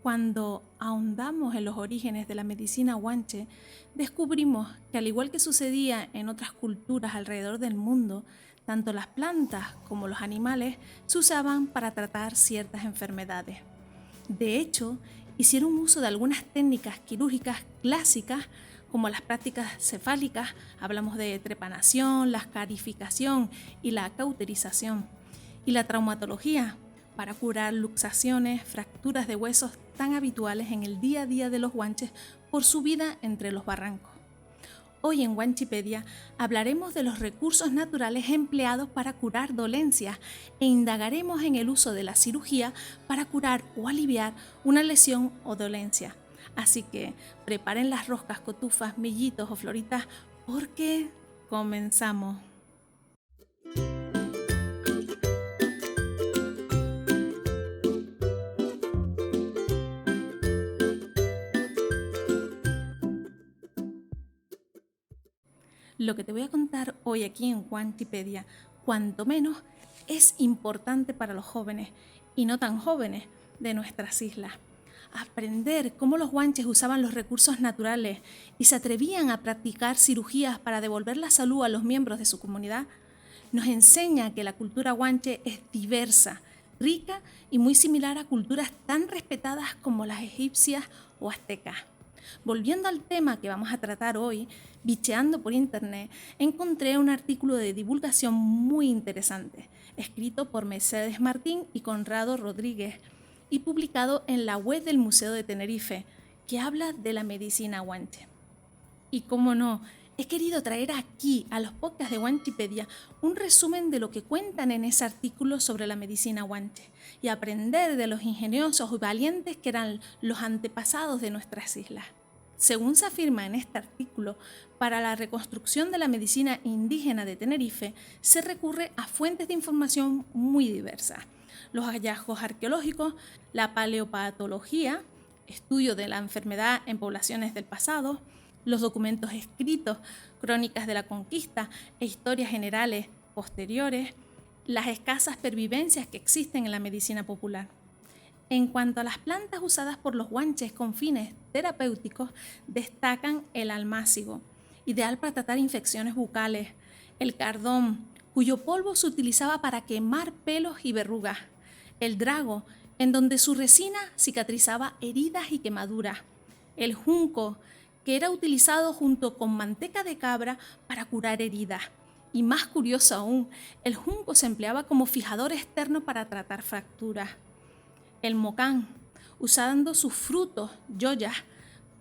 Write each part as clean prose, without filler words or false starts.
Cuando ahondamos en los orígenes de la medicina guanche, descubrimos que al igual que sucedía en otras culturas alrededor del mundo, tanto las plantas como los animales se usaban para tratar ciertas enfermedades. De hecho, hicieron uso de algunas técnicas quirúrgicas clásicas como las prácticas cefálicas, hablamos de trepanación, la escarificación y la cauterización, y la traumatología, para curar luxaciones, fracturas de huesos tan habituales en el día a día de los guanches por su vida entre los barrancos. Hoy en Guanchipedia hablaremos de los recursos naturales empleados para curar dolencias e indagaremos en el uso de la cirugía para curar o aliviar una lesión o dolencia. Así que preparen las roscas, cotufas, mellitos o floritas porque comenzamos. Lo que te voy a contar hoy aquí en Guanchipedia, cuanto menos, es importante para los jóvenes y no tan jóvenes de nuestras islas. Aprender cómo los guanches usaban los recursos naturales y se atrevían a practicar cirugías para devolver la salud a los miembros de su comunidad nos enseña que la cultura guanche es diversa, rica y muy similar a culturas tan respetadas como las egipcias o aztecas. Volviendo al tema que vamos a tratar hoy, bicheando por internet, encontré un artículo de divulgación muy interesante, escrito por Mercedes Martín y Conrado Rodríguez, y publicado en la web del Museo de Tenerife, que habla de la medicina guanche. Y cómo no, he querido traer aquí a los podcasts de Guanchipedia un resumen de lo que cuentan en ese artículo sobre la medicina guanche y aprender de los ingeniosos y valientes que eran los antepasados de nuestras islas. Según se afirma en este artículo, para la reconstrucción de la medicina indígena de Tenerife se recurre a fuentes de información muy diversas. Los hallazgos arqueológicos, la paleopatología, estudio de la enfermedad en poblaciones del pasado, los documentos escritos, crónicas de la conquista e historias generales posteriores, las escasas pervivencias que existen en la medicina popular. En cuanto a las plantas usadas por los guanches con fines terapéuticos, destacan el almácigo, ideal para tratar infecciones bucales, el cardón, cuyo polvo se utilizaba para quemar pelos y verrugas, el drago, en donde su resina cicatrizaba heridas y quemaduras, el junco, que era utilizado junto con manteca de cabra para curar heridas. Y más curioso aún, el junco se empleaba como fijador externo para tratar fracturas. El mocán, usando sus frutos, yoyas,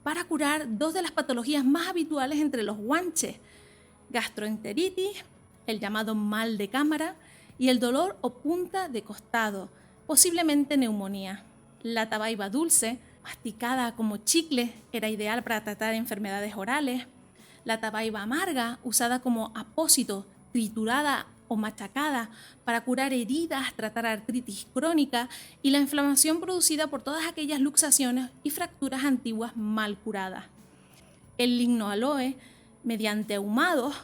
para curar dos de las patologías más habituales entre los guanches, gastroenteritis, el llamado mal de cámara, y el dolor o punta de costado, posiblemente neumonía. La tabaiba dulce, masticada como chicle, era ideal para tratar enfermedades orales. La tabaiba amarga, usada como apósito, triturada o machacada para curar heridas, tratar artritis crónica y la inflamación producida por todas aquellas luxaciones y fracturas antiguas mal curadas. El lignoaloe, mediante ahumados,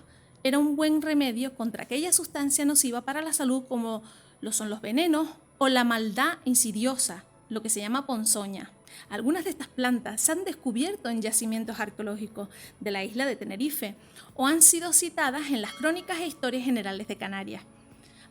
era un buen remedio contra aquella sustancia nociva para la salud como lo son los venenos o la maldad insidiosa, lo que se llama ponzoña. Algunas de estas plantas se han descubierto en yacimientos arqueológicos de la isla de Tenerife o han sido citadas en las crónicas e historias generales de Canarias.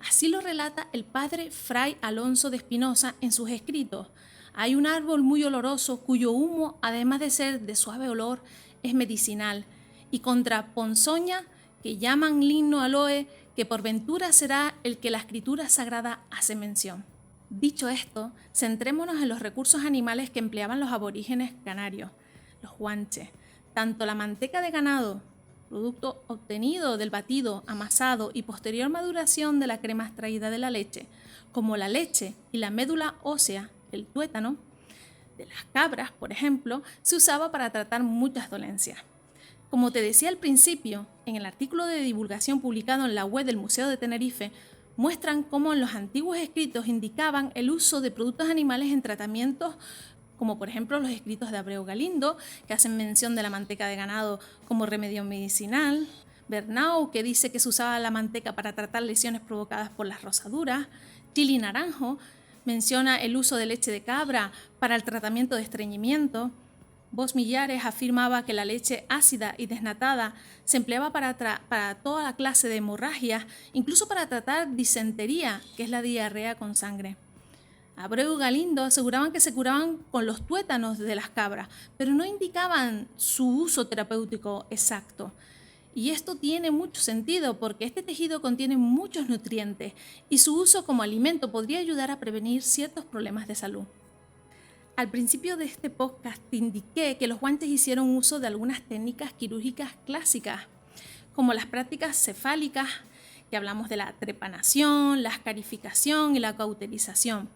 Así lo relata el padre Fray Alonso de Espinosa en sus escritos. Hay un árbol muy oloroso cuyo humo, además de ser de suave olor, es medicinal, y contra ponzoña, que llaman ligno aloe, que por ventura será el que la escritura sagrada hace mención. Dicho esto, centrémonos en los recursos animales que empleaban los aborígenes canarios, los guanches. Tanto la manteca de ganado, producto obtenido del batido, amasado y posterior maduración de la crema extraída de la leche, como la leche y la médula ósea, el tuétano, de las cabras, por ejemplo, se usaba para tratar muchas dolencias. Como te decía al principio, en el artículo de divulgación publicado en la web del Museo de Tenerife, muestran cómo en los antiguos escritos indicaban el uso de productos animales en tratamientos, como por ejemplo los escritos de Abreu Galindo, que hacen mención de la manteca de ganado como remedio medicinal, Bernau, que dice que se usaba la manteca para tratar lesiones provocadas por las rosaduras, Chili Naranjo, Menciona el uso de leche de cabra para el tratamiento de estreñimiento. Vos Millares afirmaba que la leche ácida y desnatada se empleaba para toda la clase de hemorragias, incluso para tratar disentería, que es la diarrea con sangre. Abreu y Galindo aseguraban que se curaban con los tuétanos de las cabras, pero no indicaban su uso terapéutico exacto. Y esto tiene mucho sentido porque este tejido contiene muchos nutrientes y su uso como alimento podría ayudar a prevenir ciertos problemas de salud. Al principio de este podcast te indiqué que los guanches hicieron uso de algunas técnicas quirúrgicas clásicas, como las prácticas cefálicas, que hablamos de la trepanación, la escarificación y la cauterización,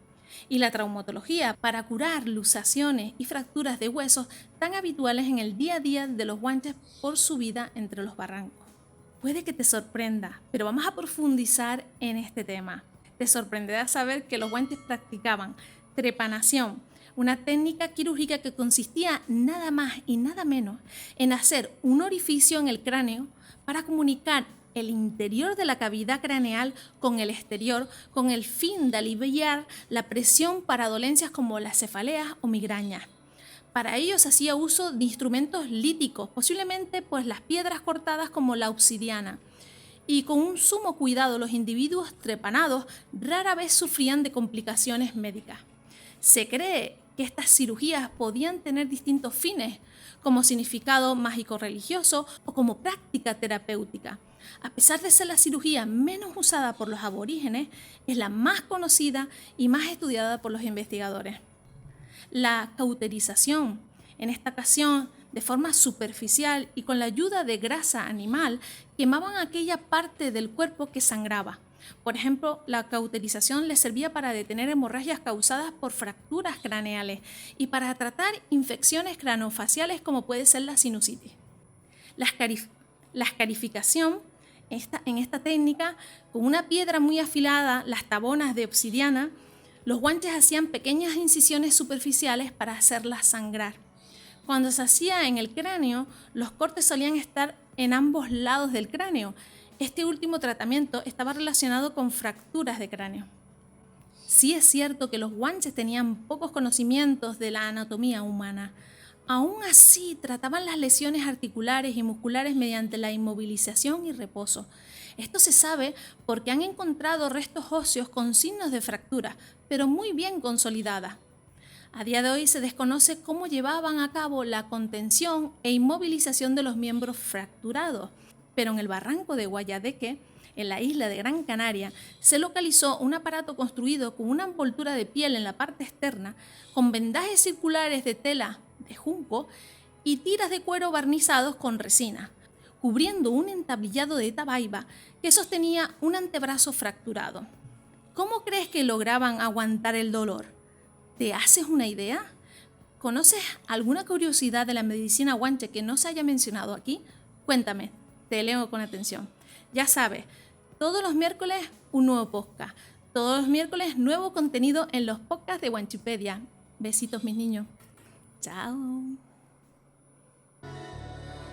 y la traumatología para curar luxaciones y fracturas de huesos tan habituales en el día a día de los guanches por su vida entre los barrancos. Puede que te sorprenda, pero vamos a profundizar en este tema. Te sorprenderá saber que los guanches practicaban trepanación, una técnica quirúrgica que consistía nada más y nada menos en hacer un orificio en el cráneo para comunicar el interior de la cavidad craneal con el exterior con el fin de aliviar la presión para dolencias como las cefaleas o migrañas. Para ello se hacía uso de instrumentos líticos, posiblemente pues las piedras cortadas como la obsidiana. Y con un sumo cuidado los individuos trepanados rara vez sufrían de complicaciones médicas. Se cree que estas cirugías podían tener distintos fines, como significado mágico-religioso o como práctica terapéutica. A pesar de ser la cirugía menos usada por los aborígenes, es la más conocida y más estudiada por los investigadores. La cauterización, en esta ocasión de forma superficial y con la ayuda de grasa animal, quemaban aquella parte del cuerpo que sangraba. Por ejemplo, la cauterización les servía para detener hemorragias causadas por fracturas craneales y para tratar infecciones craneofaciales como puede ser la sinusitis. La escarificación, en esta técnica, con una piedra muy afilada, las tabonas de obsidiana, los guanches hacían pequeñas incisiones superficiales para hacerlas sangrar. Cuando se hacía en el cráneo, los cortes solían estar en ambos lados del cráneo. Este último tratamiento estaba relacionado con fracturas de cráneo. Sí es cierto que los guanches tenían pocos conocimientos de la anatomía humana. Aún así, trataban las lesiones articulares y musculares mediante la inmovilización y reposo. Esto se sabe porque han encontrado restos óseos con signos de fractura, pero muy bien consolidadas. A día de hoy se desconoce cómo llevaban a cabo la contención e inmovilización de los miembros fracturados, pero en el barranco de Guayadeque, en la isla de Gran Canaria, se localizó un aparato construido con una envoltura de piel en la parte externa, con vendajes circulares de tela de junco y tiras de cuero barnizados con resina, cubriendo un entablillado de tabaiba que sostenía un antebrazo fracturado. ¿Cómo crees que lograban aguantar el dolor? ¿Te haces una idea? ¿Conoces alguna curiosidad de la medicina guanche que no se haya mencionado aquí? Cuéntame, te leo con atención. Ya sabes, todos los miércoles un nuevo podcast. Todos los miércoles nuevo contenido en los podcasts de Guanchipedia. Besitos, mis niños. Chao.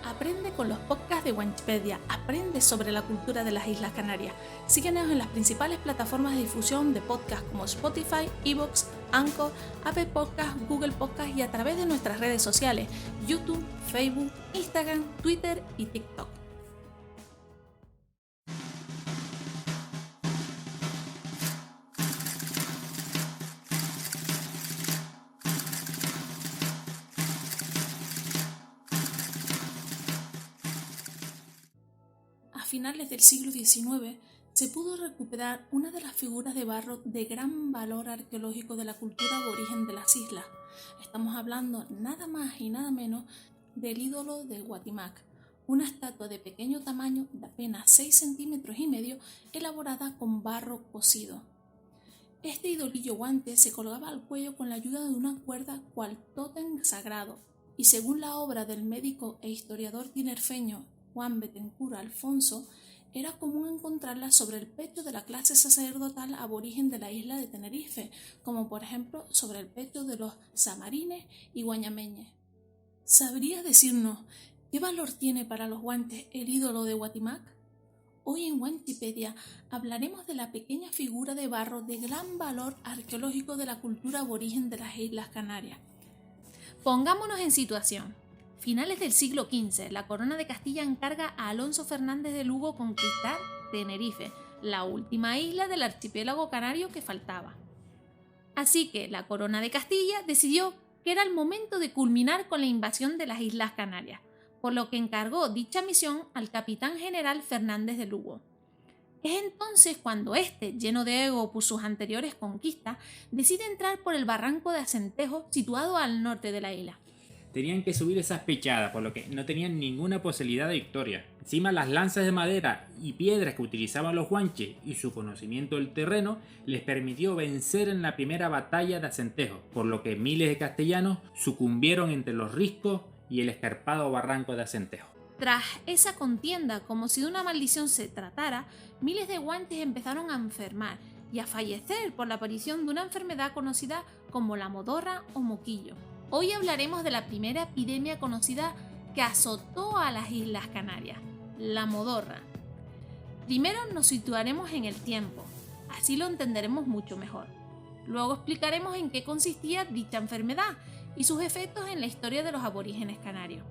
Aprende con los podcasts de Guanchipedia. Aprende sobre la cultura de las Islas Canarias. Síguenos en las principales plataformas de difusión de podcast como Spotify, iVoox, Anchor, Apple Podcasts, Google Podcasts y a través de nuestras redes sociales, YouTube, Facebook, Instagram, Twitter y TikTok. A finales del siglo XIX se pudo recuperar una de las figuras de barro de gran valor arqueológico de la cultura aborigen de las islas. Estamos hablando nada más y nada menos del ídolo del Guatimac, una estatua de pequeño tamaño de apenas 6,5 centímetros elaborada con barro cocido. Este idolillo guante se colgaba al cuello con la ayuda de una cuerda cual tótem sagrado, y según la obra del médico e historiador tinerfeño Juan Betancur Alfonso, era común encontrarla sobre el pecho de la clase sacerdotal aborigen de la isla de Tenerife, como por ejemplo sobre el pecho de los samarines y guañameñes. ¿Sabrías decirnos qué valor tiene para los guantes el ídolo de Guatimac? Hoy en Wanchipedia hablaremos de la pequeña figura de barro de gran valor arqueológico de la cultura aborigen de las Islas Canarias. Pongámonos en situación. Finales del siglo XV, la Corona de Castilla encarga a Alonso Fernández de Lugo conquistar Tenerife, la última isla del archipiélago canario que faltaba. Así que la Corona de Castilla decidió que era el momento de culminar con la invasión de las Islas Canarias, por lo que encargó dicha misión al capitán general Fernández de Lugo. Es entonces cuando este, lleno de ego por sus anteriores conquistas, decide entrar por el barranco de Acentejo situado al norte de la isla. Tenían que subir esas pechadas, por lo que no tenían ninguna posibilidad de victoria. Encima, las lanzas de madera y piedras que utilizaban los guanches y su conocimiento del terreno les permitió vencer en la primera batalla de Acentejo, por lo que miles de castellanos sucumbieron entre los riscos y el escarpado barranco de Acentejo. Tras esa contienda, como si de una maldición se tratara, miles de guanches empezaron a enfermar y a fallecer por la aparición de una enfermedad conocida como la modorra o moquillo. Hoy hablaremos de la primera epidemia conocida que azotó a las Islas Canarias, la modorra. Primero nos situaremos en el tiempo, así lo entenderemos mucho mejor. Luego explicaremos en qué consistía dicha enfermedad y sus efectos en la historia de los aborígenes canarios.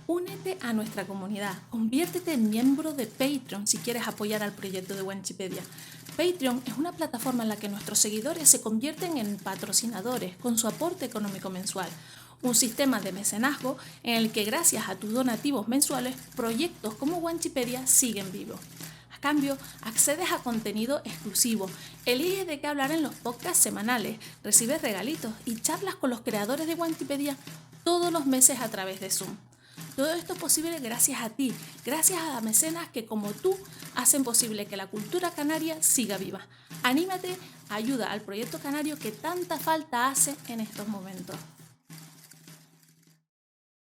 Únete a nuestra comunidad, conviértete en miembro de Patreon si quieres apoyar al proyecto de Wanchipedia. Patreon es una plataforma en la que nuestros seguidores se convierten en patrocinadores con su aporte económico mensual. Un sistema de mecenazgo en el que gracias a tus donativos mensuales, proyectos como Wanchipedia siguen vivos. A cambio, accedes a contenido exclusivo, eliges de qué hablar en los podcasts semanales, recibes regalitos y charlas con los creadores de Wanchipedia todos los meses a través de Zoom. Todo esto es posible gracias a ti, gracias a mecenas que como tú hacen posible que la cultura canaria siga viva. Anímate, ayuda al proyecto canario que tanta falta hace en estos momentos.